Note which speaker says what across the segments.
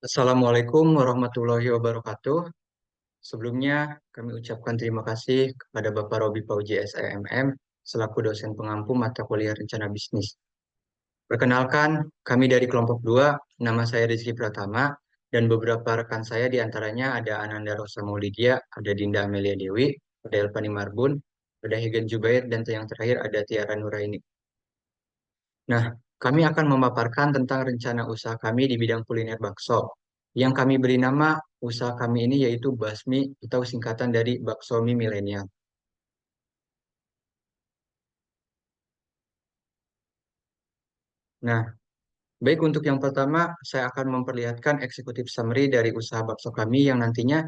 Speaker 1: Assalamualaikum warahmatullahi wabarakatuh. Sebelumnya, kami ucapkan terima kasih kepada Bapak Robi Pauji SEMM selaku dosen pengampu mata kuliah rencana bisnis. Perkenalkan, kami dari kelompok 2, nama saya Rizky Pratama, dan beberapa rekan saya diantaranya ada Ananda Rosa Maulidia, ada Dinda Amelia Dewi, ada Elvani Marbun, ada Hegen Jubair, dan yang terakhir ada Tiara Nuraini. Nah, kami akan memaparkan tentang rencana usaha kami di bidang kuliner bakso. Yang kami beri nama usaha kami ini yaitu Basmi atau singkatan dari Bakso Mie Milenial. Nah, baik untuk yang pertama, saya akan memperlihatkan eksekutif summary dari usaha bakso kami yang nantinya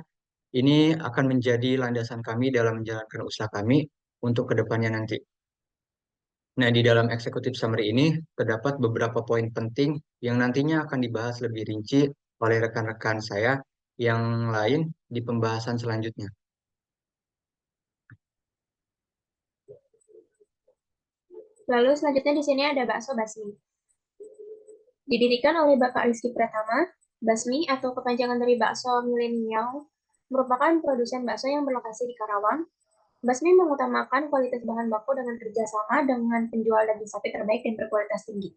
Speaker 1: ini akan menjadi landasan kami dalam menjalankan usaha kami untuk kedepannya nanti. Nah, di dalam eksekutif summary ini terdapat beberapa poin penting yang nantinya akan dibahas lebih rinci oleh rekan-rekan saya yang lain di pembahasan selanjutnya.
Speaker 2: Lalu selanjutnya di sini ada bakso basmi. Didirikan oleh Bapak Rizky Pratama, Basmi atau kepanjangan dari bakso milenial merupakan produsen bakso yang berlokasi di Karawang. Basmi mengutamakan kualitas bahan baku dengan kerjasama dengan penjual daging sapi terbaik dan berkualitas tinggi.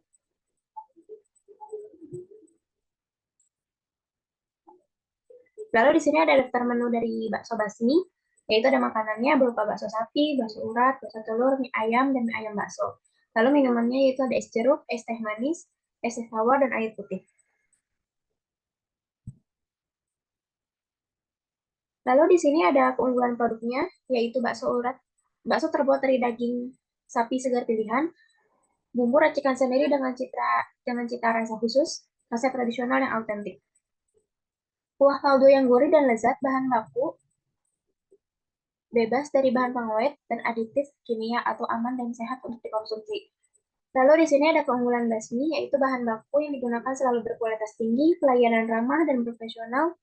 Speaker 2: Lalu di sini ada daftar menu dari bakso basmi, yaitu ada makanannya berupa bakso sapi, bakso urat, bakso telur, mie ayam, dan mie ayam bakso. Lalu minumannya yaitu ada es jeruk, es teh manis, es teh tawar, dan air putih. Lalu di sini ada keunggulan produknya, yaitu bakso urat. Bakso terbuat dari daging sapi segar pilihan, bumbu racikan sendiri dengan cita rasa khusus, rasa tradisional yang autentik. Kuah kaldu yang gurih dan lezat, bahan baku bebas dari bahan pengawet dan aditif kimia atau aman dan sehat untuk dikonsumsi. Lalu di sini ada keunggulan basmi, yaitu bahan baku yang digunakan selalu berkualitas tinggi, pelayanan ramah dan profesional,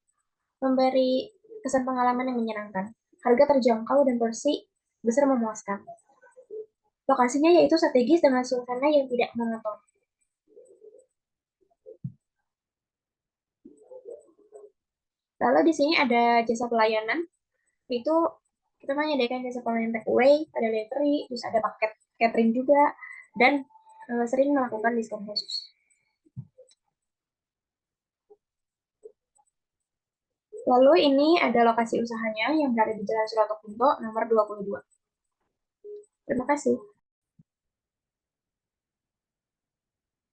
Speaker 2: memberi kesan pengalaman yang menyenangkan. Harga terjangkau dan porsi besar memuaskan. Lokasinya yaitu strategis dengan suasana yang tidak monoton. Lalu di sini ada jasa pelayanan, itu kita menyediakan jasa pelayanan take away, ada delivery, terus ada paket catering juga, dan sering melakukan diskon khusus. Lalu ini ada lokasi usahanya yang berada di Jalan Suratokunto nomor 22. Terima kasih.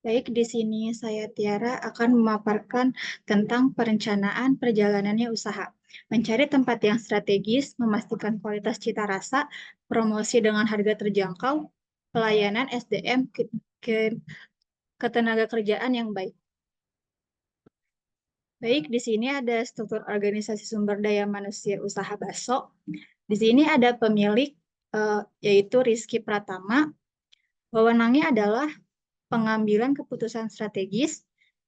Speaker 3: Baik, di sini saya Tiara akan memaparkan tentang perencanaan perjalanannya usaha. Mencari tempat yang strategis, memastikan kualitas cita rasa, promosi dengan harga terjangkau, pelayanan SDM ketenaga kerjaan yang baik. Baik, di sini ada struktur organisasi sumber daya manusia usaha bakso. Di sini ada pemilik, yaitu Rizky Pratama. Wewenangnya adalah pengambilan keputusan strategis,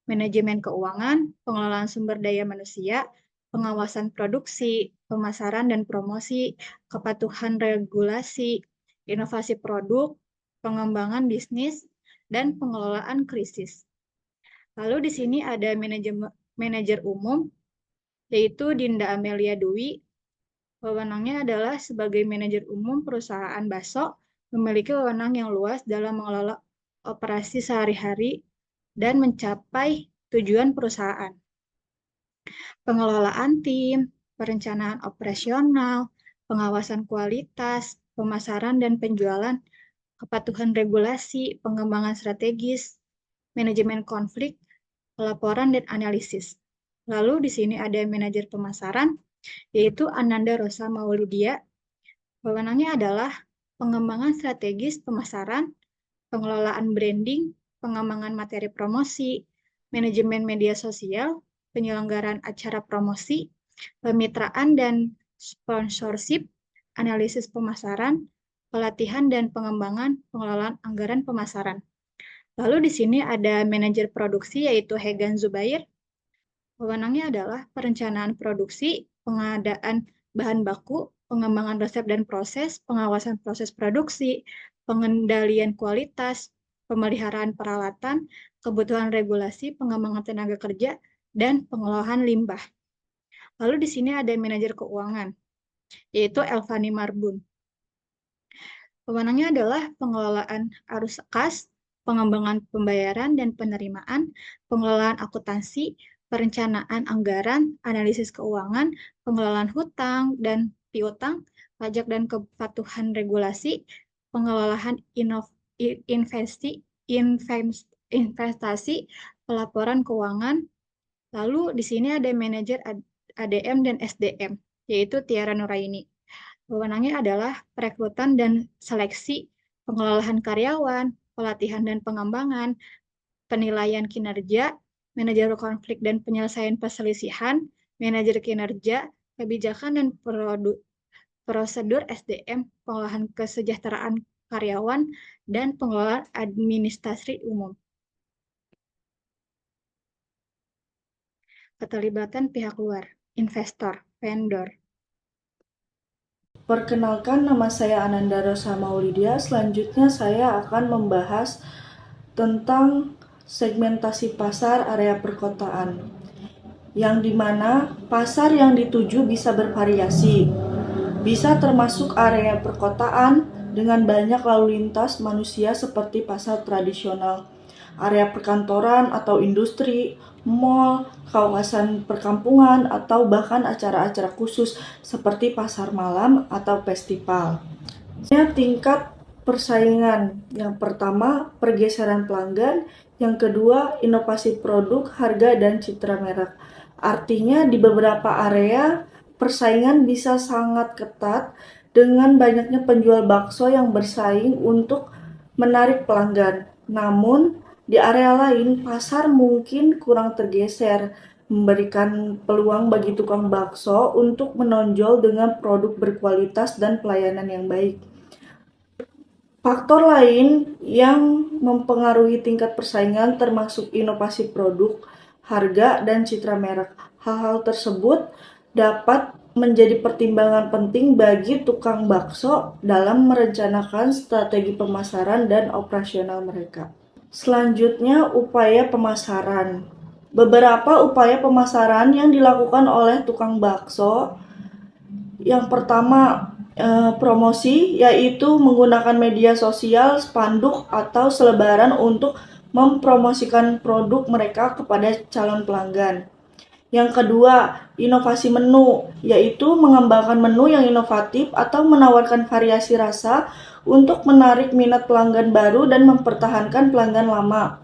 Speaker 3: manajemen keuangan, pengelolaan sumber daya manusia, pengawasan produksi, pemasaran dan promosi, kepatuhan regulasi, inovasi produk, pengembangan bisnis, dan pengelolaan krisis. Lalu di sini ada manajer umum, yaitu Dinda Amelia Dwi. Wewenangnya adalah sebagai manajer umum perusahaan bakso, memiliki wewenang yang luas dalam mengelola operasi sehari-hari dan mencapai tujuan perusahaan. Pengelolaan tim, perencanaan operasional, pengawasan kualitas, pemasaran dan penjualan, kepatuhan regulasi, pengembangan strategis, manajemen konflik, pelaporan dan analisis. Lalu di sini ada manajer pemasaran, yaitu Ananda Rosa Maulidia. Wewenangnya adalah pengembangan strategis pemasaran, pengelolaan branding, pengembangan materi promosi, manajemen media sosial, penyelenggaraan acara promosi, pemitraan dan sponsorship, analisis pemasaran, pelatihan dan pengembangan pengelolaan anggaran pemasaran. Lalu di sini ada manajer produksi yaitu Hegan Zubair. Wewenangnya adalah perencanaan produksi, pengadaan bahan baku, pengembangan resep dan proses, pengawasan proses produksi, pengendalian kualitas, pemeliharaan peralatan, kebutuhan regulasi, pengembangan tenaga kerja, dan pengelolaan limbah. Lalu di sini ada manajer keuangan, yaitu Elvani Marbun. Wewenangnya adalah pengelolaan arus kas, pengembangan pembayaran dan penerimaan, pengelolaan akuntansi, perencanaan anggaran, analisis keuangan, pengelolaan hutang dan piutang, pajak dan kepatuhan regulasi, pengelolaan investasi, pelaporan keuangan. Lalu di sini ada manajer ADM dan SDM, yaitu Tiara Nuraini. Wewenangnya adalah perekrutan dan seleksi, pengelolaan karyawan, pelatihan dan pengembangan, penilaian kinerja, manajer konflik dan penyelesaian perselisihan, manajer kinerja, kebijakan dan prosedur SDM, pengelolaan kesejahteraan karyawan, dan pengelolaan administrasi umum. Keterlibatan pihak luar, investor, vendor.
Speaker 4: Perkenalkan, nama saya Ananda Rosa Maulidia. Selanjutnya saya akan membahas tentang segmentasi pasar area perkotaan, yang dimana pasar yang dituju bisa bervariasi. Bisa termasuk area perkotaan dengan banyak lalu lintas manusia seperti pasar tradisional, area perkantoran atau industri, mal, kawasan perkampungan, atau bahkan acara-acara khusus seperti pasar malam atau festival. Tingkat persaingan. Yang pertama, pergeseran pelanggan. Yang kedua, inovasi produk, harga, dan citra merek. Artinya di beberapa area, persaingan bisa sangat ketat dengan banyaknya penjual bakso yang bersaing untuk menarik pelanggan. Namun, di area lain, pasar mungkin kurang tergeser, memberikan peluang bagi tukang bakso untuk menonjol dengan produk berkualitas dan pelayanan yang baik. Faktor lain yang mempengaruhi tingkat persaingan termasuk inovasi produk, harga, dan citra merek. Hal-hal tersebut dapat menjadi pertimbangan penting bagi tukang bakso dalam merencanakan strategi pemasaran dan operasional mereka. Selanjutnya, upaya pemasaran. Beberapa upaya pemasaran yang dilakukan oleh tukang bakso. Yang pertama, promosi, yaitu menggunakan media sosial, spanduk, atau selebaran untuk mempromosikan produk mereka kepada calon pelanggan. Yang kedua, inovasi menu, yaitu mengembangkan menu yang inovatif atau menawarkan variasi rasa untuk menarik minat pelanggan baru dan mempertahankan pelanggan lama.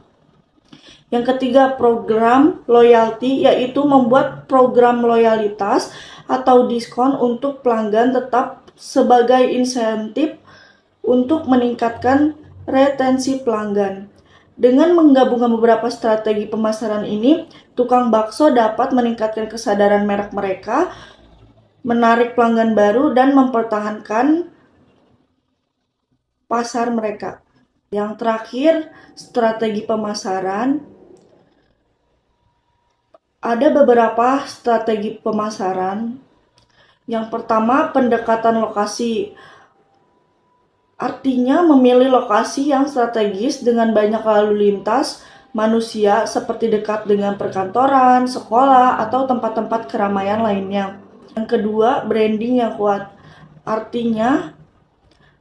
Speaker 4: Yang ketiga, program loyalty, yaitu membuat program loyalitas atau diskon untuk pelanggan tetap sebagai insentif untuk meningkatkan retensi pelanggan. Dengan menggabungkan beberapa strategi pemasaran ini, tukang bakso dapat meningkatkan kesadaran merek mereka, menarik pelanggan baru, dan mempertahankan pasar mereka. Yang terakhir, strategi pemasaran. Ada beberapa strategi pemasaran. Yang pertama, pendekatan lokasi. Artinya memilih lokasi yang strategis dengan banyak lalu lintas manusia seperti dekat dengan perkantoran, sekolah, atau tempat-tempat keramaian lainnya. Yang kedua, branding yang kuat. Artinya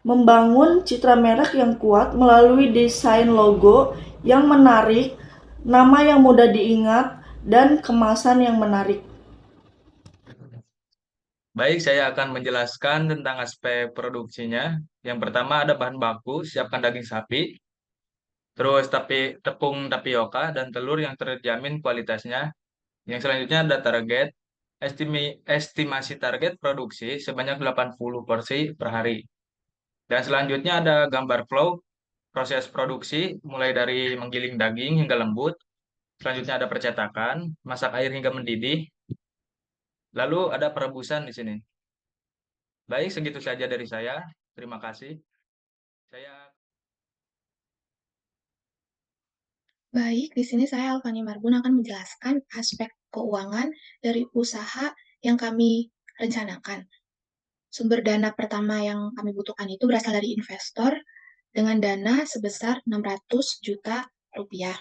Speaker 4: membangun citra merek yang kuat melalui desain logo yang menarik, nama yang mudah diingat, dan kemasan yang menarik.
Speaker 5: Baik, saya akan menjelaskan tentang aspek produksinya. Yang pertama ada bahan baku, siapkan daging sapi, terus tepung tapioka dan telur yang terjamin kualitasnya. Yang selanjutnya ada target, estimasi target produksi sebanyak 80 porsi per hari. Dan selanjutnya ada gambar flow, proses produksi mulai dari menggiling daging hingga lembut. Selanjutnya ada percetakan, masak air hingga mendidih. Lalu ada perebusan di sini. Baik, segitu saja dari saya. Terima kasih. Saya
Speaker 6: Baik, di sini saya Alfani Marbun akan menjelaskan aspek keuangan dari usaha yang kami rencanakan. Sumber dana pertama yang kami butuhkan itu berasal dari investor dengan dana sebesar 600 juta rupiah.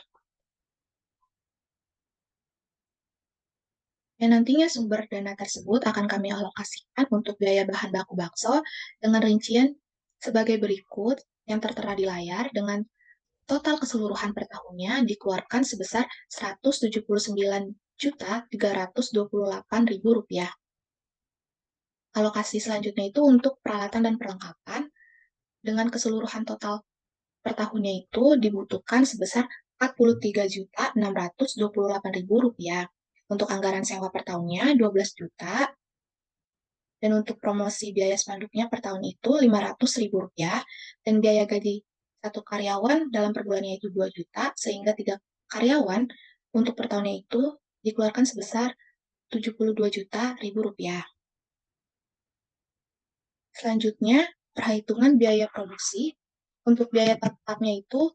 Speaker 6: yang nantinya sumber dana tersebut akan kami alokasikan untuk biaya bahan baku bakso dengan rincian sebagai berikut yang tertera di layar dengan total keseluruhan per tahunnya dikeluarkan sebesar Rp179.328.000. Alokasi selanjutnya itu untuk peralatan dan perlengkapan dengan keseluruhan total per tahunnya itu dibutuhkan sebesar Rp43.628.000. Untuk anggaran sewa per tahunnya 12 juta, dan untuk promosi biaya spanduknya per tahun itu Rp500.000, dan biaya gaji satu karyawan dalam per bulannya itu 2 juta, sehingga 3 karyawan untuk per tahunnya itu dikeluarkan sebesar Rp72.000.000. Selanjutnya, perhitungan biaya produksi. Untuk biaya tetapnya itu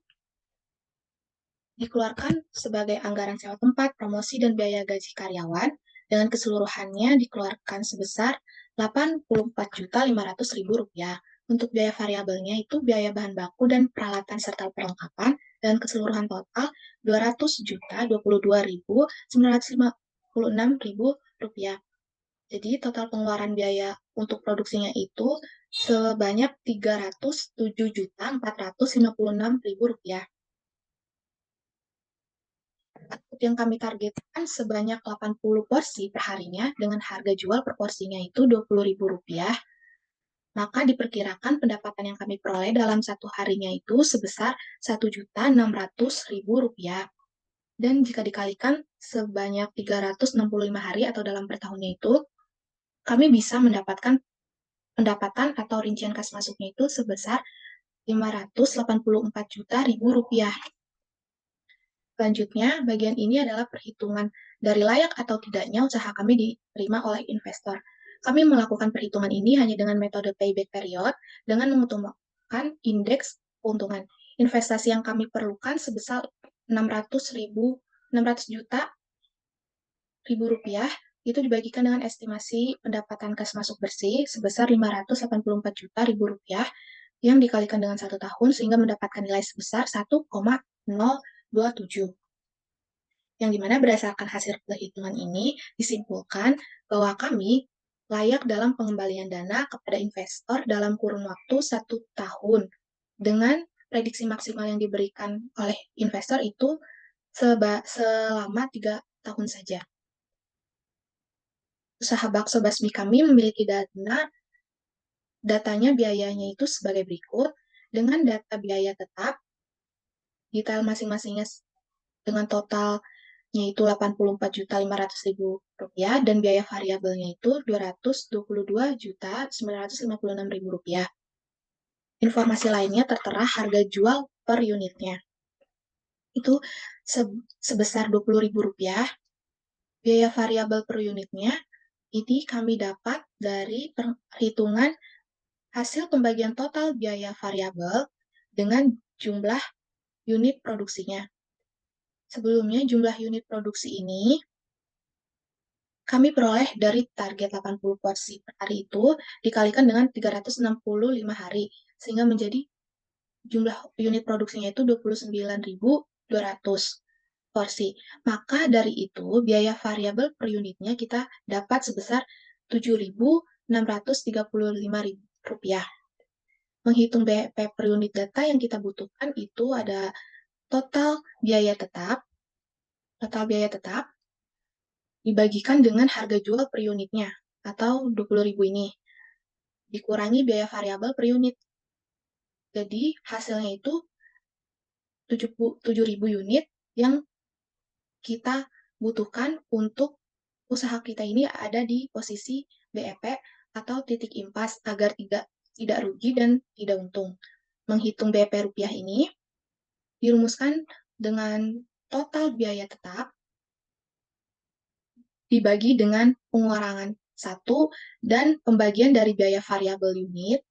Speaker 6: dikeluarkan sebagai anggaran sewa tempat, promosi, dan biaya gaji karyawan, dengan keseluruhannya dikeluarkan sebesar Rp84.500.000. Untuk biaya variabelnya itu biaya bahan baku dan peralatan serta perlengkapan, dengan keseluruhan total Rp200.022.956.000. Jadi total pengeluaran biaya untuk produksinya itu sebanyak Rp307.456.000. Output yang kami targetkan sebanyak 80 porsi per harinya dengan harga jual per porsinya itu Rp20.000, maka diperkirakan pendapatan yang kami peroleh dalam satu harinya itu sebesar Rp1.600.000. Dan jika dikalikan sebanyak 365 hari atau dalam per tahunnya itu, kami bisa mendapatkan pendapatan atau rincian kas masuknya itu sebesar Rp584.000.000. Selanjutnya, bagian ini adalah perhitungan dari layak atau tidaknya usaha kami diterima oleh investor. Kami melakukan perhitungan ini hanya dengan metode payback period dengan mengutamakan indeks keuntungan. Investasi yang kami perlukan sebesar 600 juta rupiah itu dibagikan dengan estimasi pendapatan kas masuk bersih sebesar Rp584 juta yang dikalikan dengan 1 tahun sehingga mendapatkan nilai sebesar 1,027. Yang dimana berdasarkan hasil perhitungan ini disimpulkan bahwa kami layak dalam pengembalian dana kepada investor dalam kurun waktu 1 tahun dengan prediksi maksimal yang diberikan oleh investor itu selama 3 tahun saja. Usaha bakso basmi kami memiliki datanya biayanya itu sebagai berikut, dengan data biaya tetap, detail masing-masingnya dengan totalnya itu Rp84.500.000 dan biaya variabelnya itu Rp222.956.000. Informasi lainnya tertera harga jual per unitnya. Itu sebesar Rp20.000. Biaya variabel per unitnya ini kami dapat dari perhitungan hasil pembagian total biaya variabel dengan jumlah unit produksinya. Sebelumnya, jumlah unit produksi ini kami peroleh dari target 80 porsi per hari itu dikalikan dengan 365 hari, sehingga menjadi jumlah unit produksinya itu 29.200 porsi. Maka dari itu, biaya variabel per unitnya kita dapat sebesar Rp7.635.000. Menghitung BEP per unit data yang kita butuhkan itu ada total biaya tetap dibagikan dengan harga jual per unitnya atau Rp20.000 ini dikurangi biaya variabel per unit. Jadi hasilnya itu 7.000 unit yang kita butuhkan untuk usaha kita ini ada di posisi BEP atau titik impas agar tidak rugi dan tidak untung. Menghitung BEP rupiah ini dirumuskan dengan total biaya tetap dibagi dengan pengurangan 1 dan pembagian dari biaya variabel unit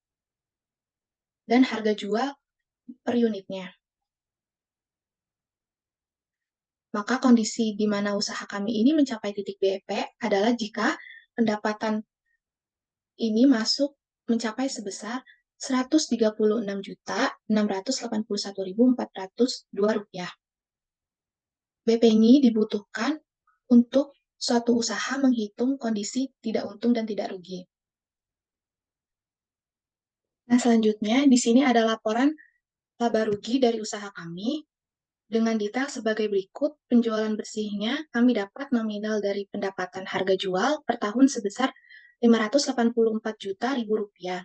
Speaker 6: dan harga jual per unitnya. Maka kondisi di mana usaha kami ini mencapai titik BEP adalah jika pendapatan ini masuk mencapai sebesar Rp136.681.402. BEP ini dibutuhkan untuk suatu usaha menghitung kondisi tidak untung dan tidak rugi. Nah, selanjutnya di sini ada laporan laba rugi dari usaha kami dengan detail sebagai berikut. Penjualan bersihnya kami dapat nominal dari pendapatan harga jual per tahun sebesar Rp584.000.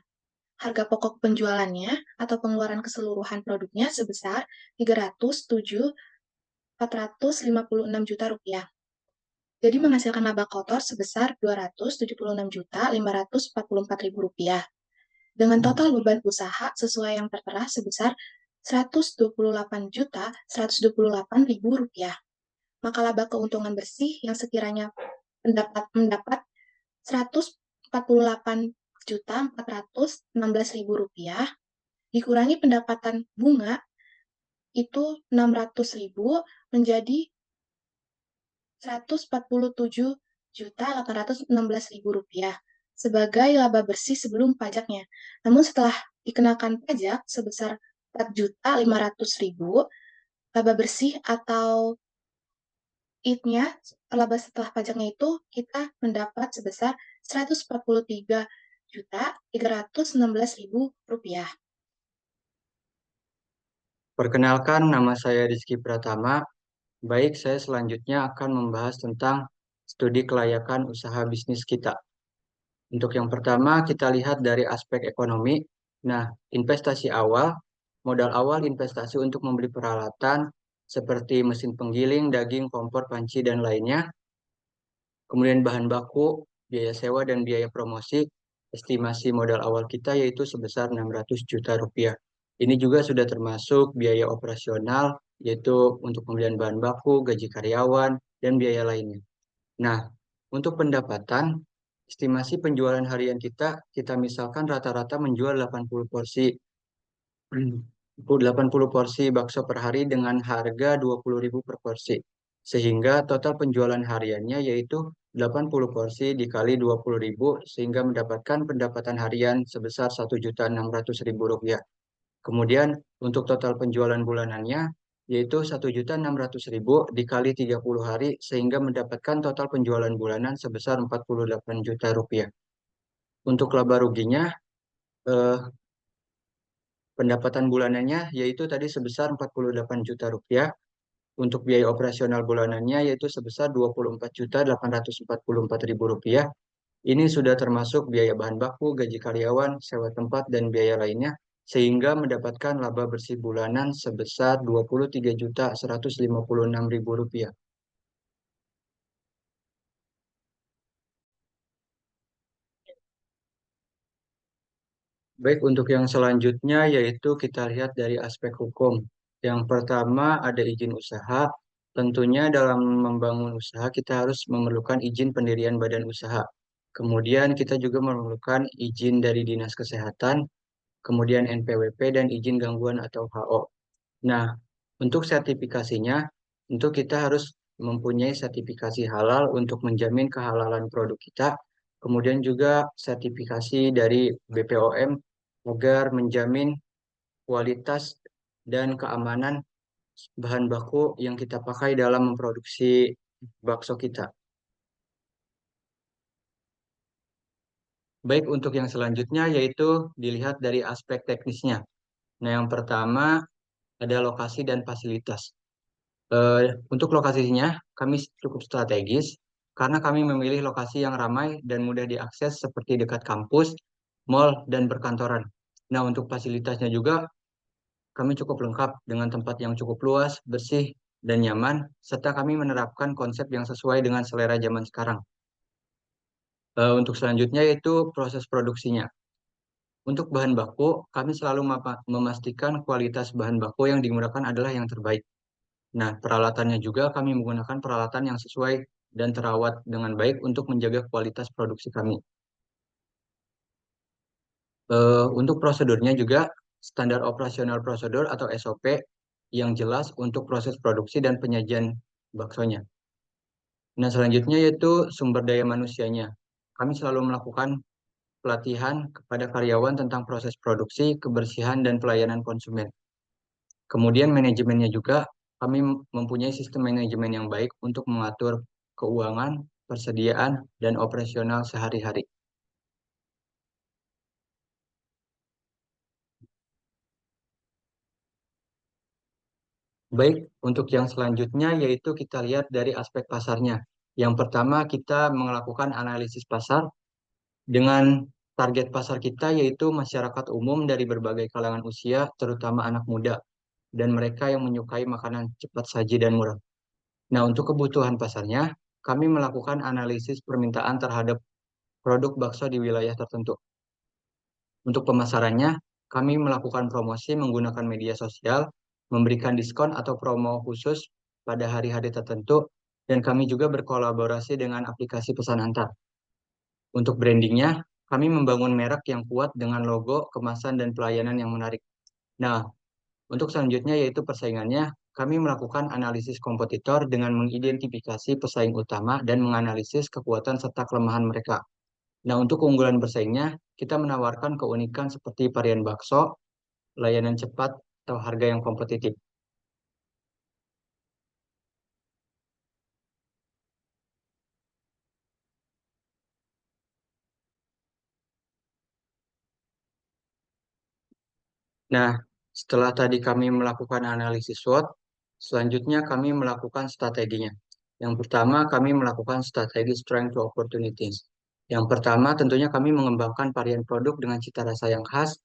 Speaker 6: Harga pokok penjualannya atau pengeluaran keseluruhan produknya sebesar Rp307.456.000. Jadi menghasilkan laba kotor sebesar Rp276.544.000. Dengan total beban usaha sesuai yang tertera sebesar Rp128.128.000. Maka laba keuntungan bersih yang sekiranya mendapat Rp148.416.000 dikurangi pendapatan bunga itu Rp600.000 menjadi Rp147.816.000 sebagai laba bersih sebelum pajaknya. Namun setelah dikenakan pajak sebesar Rp4.500.000, laba bersih atau IT-nya, laba setelah pajaknya itu kita mendapat sebesar Rp143.316.000.
Speaker 1: Perkenalkan, nama saya Rizky Pratama. Baik, saya selanjutnya akan membahas tentang studi kelayakan usaha bisnis kita. Untuk yang pertama, kita lihat dari aspek ekonomi. Nah, investasi awal, modal awal investasi untuk membeli peralatan seperti mesin penggiling, daging, kompor, panci, dan lainnya. Kemudian bahan baku, biaya sewa, dan biaya promosi. Estimasi modal awal kita yaitu sebesar Rp600 juta. Ini juga sudah termasuk biaya operasional, yaitu untuk pembelian bahan baku, gaji karyawan, dan biaya lainnya. Nah, untuk pendapatan, estimasi penjualan harian kita misalkan rata-rata menjual 80 porsi 80 porsi bakso per hari dengan harga Rp20.000 per porsi. Sehingga total penjualan hariannya yaitu 80 porsi dikali Rp20.000 sehingga mendapatkan pendapatan harian sebesar Rp1.600.000. Kemudian untuk total penjualan bulanannya yaitu Rp1.600.000 dikali 30 hari sehingga mendapatkan total penjualan bulanan sebesar Rp48 juta. Untuk laba ruginya, pendapatan bulanannya yaitu tadi sebesar Rp48 juta. Untuk biaya operasional bulanannya yaitu sebesar Rp24.844.000. Ini sudah termasuk biaya bahan baku, gaji karyawan, sewa tempat, dan biaya lainnya, sehingga mendapatkan laba bersih bulanan sebesar Rp23.156.000. Baik, untuk yang selanjutnya yaitu kita lihat dari aspek hukum. Yang pertama ada izin usaha. Tentunya dalam membangun usaha kita harus memerlukan izin pendirian badan usaha. Kemudian kita juga memerlukan izin dari Dinas Kesehatan, kemudian NPWP dan izin gangguan atau HO. Nah, untuk sertifikasinya, untuk kita harus mempunyai sertifikasi halal untuk menjamin kehalalan produk kita, kemudian juga sertifikasi dari BPOM agar menjamin kualitas dan keamanan bahan baku yang kita pakai dalam memproduksi bakso kita. Baik, untuk yang selanjutnya yaitu dilihat dari aspek teknisnya. Nah, yang pertama ada lokasi dan fasilitas. Untuk lokasinya, kami cukup strategis karena kami memilih lokasi yang ramai dan mudah diakses seperti dekat kampus, mal, dan perkantoran. Nah, untuk fasilitasnya juga kami cukup lengkap dengan tempat yang cukup luas, bersih, dan nyaman, serta kami menerapkan konsep yang sesuai dengan selera zaman sekarang. Untuk selanjutnya yaitu proses produksinya. Untuk bahan baku, kami selalu memastikan kualitas bahan baku yang digunakan adalah yang terbaik. Nah, peralatannya juga kami menggunakan peralatan yang sesuai dan terawat dengan baik untuk menjaga kualitas produksi kami. Untuk prosedurnya juga standar operasional prosedur atau SOP yang jelas untuk proses produksi dan penyajian baksonya. Nah, selanjutnya yaitu sumber daya manusianya. Kami selalu melakukan pelatihan kepada karyawan tentang proses produksi, kebersihan, dan pelayanan konsumen. Kemudian manajemennya juga, kami mempunyai sistem manajemen yang baik untuk mengatur keuangan, persediaan, dan operasional sehari-hari. Baik, untuk yang selanjutnya yaitu kita lihat dari aspek pasarnya. Yang pertama, kita melakukan analisis pasar dengan target pasar kita yaitu masyarakat umum dari berbagai kalangan usia, terutama anak muda, dan mereka yang menyukai makanan cepat saji dan murah. Nah, untuk kebutuhan pasarnya, kami melakukan analisis permintaan terhadap produk bakso di wilayah tertentu. Untuk pemasarannya, kami melakukan promosi menggunakan media sosial, memberikan diskon atau promo khusus pada hari-hari tertentu, dan kami juga berkolaborasi dengan aplikasi pesan antar. Untuk brandingnya, kami membangun merek yang kuat dengan logo, kemasan, dan pelayanan yang menarik. Nah, untuk selanjutnya yaitu persaingannya, kami melakukan analisis kompetitor dengan mengidentifikasi pesaing utama dan menganalisis kekuatan serta kelemahan mereka. Nah, untuk keunggulan bersaingnya, kita menawarkan keunikan seperti varian bakso, layanan cepat, atau harga yang kompetitif. Nah, setelah tadi kami melakukan analisis SWOT, selanjutnya kami melakukan strateginya. Yang pertama, kami melakukan strategi strength to opportunities. Yang pertama, tentunya kami mengembangkan varian produk dengan cita rasa yang khas,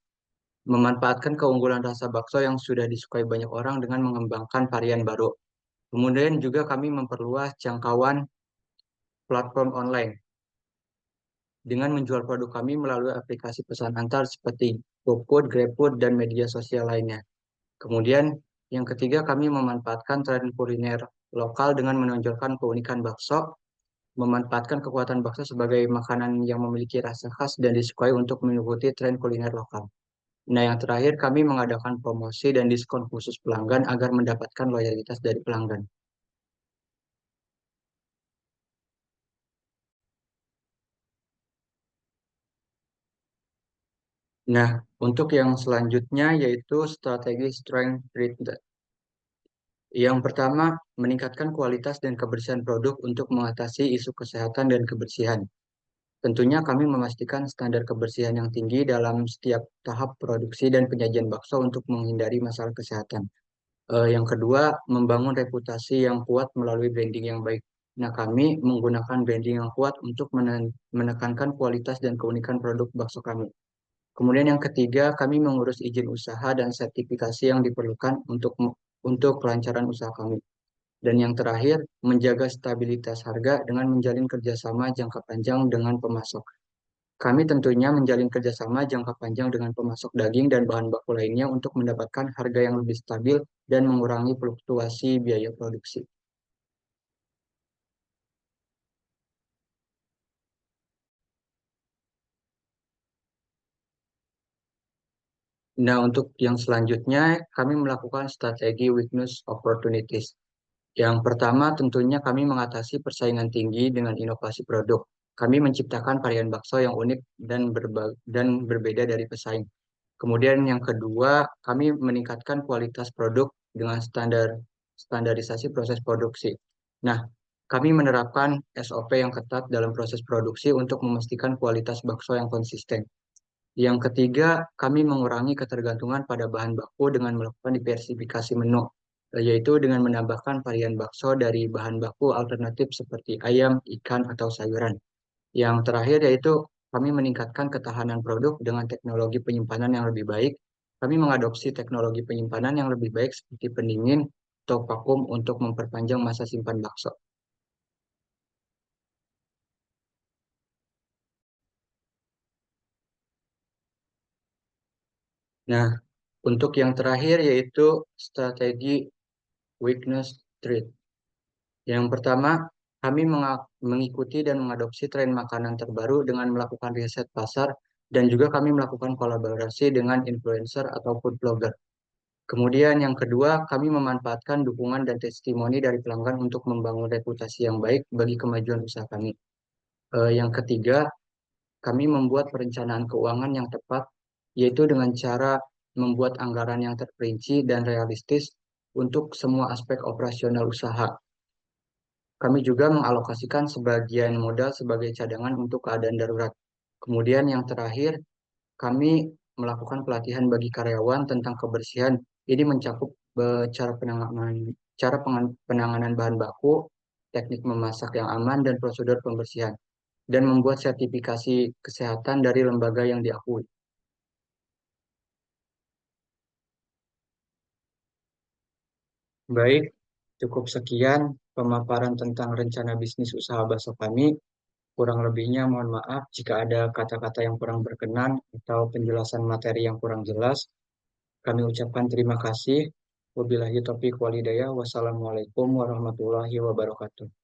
Speaker 1: memanfaatkan keunggulan rasa bakso yang sudah disukai banyak orang dengan mengembangkan varian baru. Kemudian juga kami memperluas jangkauan platform online dengan menjual produk kami melalui aplikasi pesan antar seperti GoFood, GrabFood, dan media sosial lainnya. Kemudian yang ketiga kami memanfaatkan tren kuliner lokal dengan menonjolkan keunikan bakso, memanfaatkan kekuatan bakso sebagai makanan yang memiliki rasa khas dan disukai untuk mengikuti tren kuliner lokal. Nah, yang terakhir kami mengadakan promosi dan diskon khusus pelanggan agar mendapatkan loyalitas dari pelanggan. Nah, untuk yang selanjutnya yaitu strategi strength rate. Yang pertama, meningkatkan kualitas dan kebersihan produk untuk mengatasi isu kesehatan dan kebersihan. Tentunya kami memastikan standar kebersihan yang tinggi dalam setiap tahap produksi dan penyajian bakso untuk menghindari masalah kesehatan. Yang kedua, membangun reputasi yang kuat melalui branding yang baik. Nah, kami menggunakan branding yang kuat untuk menekankan kualitas dan keunikan produk bakso kami. Kemudian yang ketiga, kami mengurus izin usaha dan sertifikasi yang diperlukan untuk kelancaran usaha kami. Dan yang terakhir, menjaga stabilitas harga dengan menjalin kerjasama jangka panjang dengan pemasok. Kami tentunya menjalin kerjasama jangka panjang dengan pemasok daging dan bahan baku lainnya untuk mendapatkan harga yang lebih stabil dan mengurangi fluktuasi biaya produksi. Nah, untuk yang selanjutnya, kami melakukan strategi weakness opportunities. Yang pertama, tentunya kami mengatasi persaingan tinggi dengan inovasi produk. Kami menciptakan varian bakso yang unik dan berbeda dari pesaing. Kemudian yang kedua, kami meningkatkan kualitas produk dengan standarisasi proses produksi. Nah, kami menerapkan SOP yang ketat dalam proses produksi untuk memastikan kualitas bakso yang konsisten. Yang ketiga, kami mengurangi ketergantungan pada bahan baku dengan melakukan diversifikasi menu, yaitu dengan menambahkan varian bakso dari bahan baku alternatif seperti ayam, ikan, atau sayuran. Yang terakhir yaitu kami meningkatkan ketahanan produk dengan teknologi penyimpanan yang lebih baik. Kami mengadopsi teknologi penyimpanan yang lebih baik seperti pendingin atau vakum untuk memperpanjang masa simpan bakso. Nah, untuk yang terakhir yaitu strategi weakness treat. Yang pertama, kami mengikuti dan mengadopsi tren makanan terbaru dengan melakukan riset pasar dan juga kami melakukan kolaborasi dengan influencer atau food blogger. Kemudian yang kedua, kami memanfaatkan dukungan dan testimoni dari pelanggan untuk membangun reputasi yang baik bagi kemajuan usaha kami. Yang ketiga, kami membuat perencanaan keuangan yang tepat, yaitu dengan cara membuat anggaran yang terperinci dan realistis untuk semua aspek operasional usaha. Kami juga mengalokasikan sebagian modal sebagai cadangan untuk keadaan darurat. Kemudian yang terakhir, kami melakukan pelatihan bagi karyawan tentang kebersihan. Ini mencakup penanganan bahan baku, teknik memasak yang aman, dan prosedur pembersihan, dan membuat sertifikasi kesehatan dari lembaga yang diakui. Baik, cukup sekian pemaparan tentang rencana bisnis usaha bakso kami. Kurang lebihnya mohon maaf jika ada kata-kata yang kurang berkenan atau penjelasan materi yang kurang jelas. Kami ucapkan terima kasih. Wabillahi taufiq walhidayah. Wassalamualaikum warahmatullahi wabarakatuh.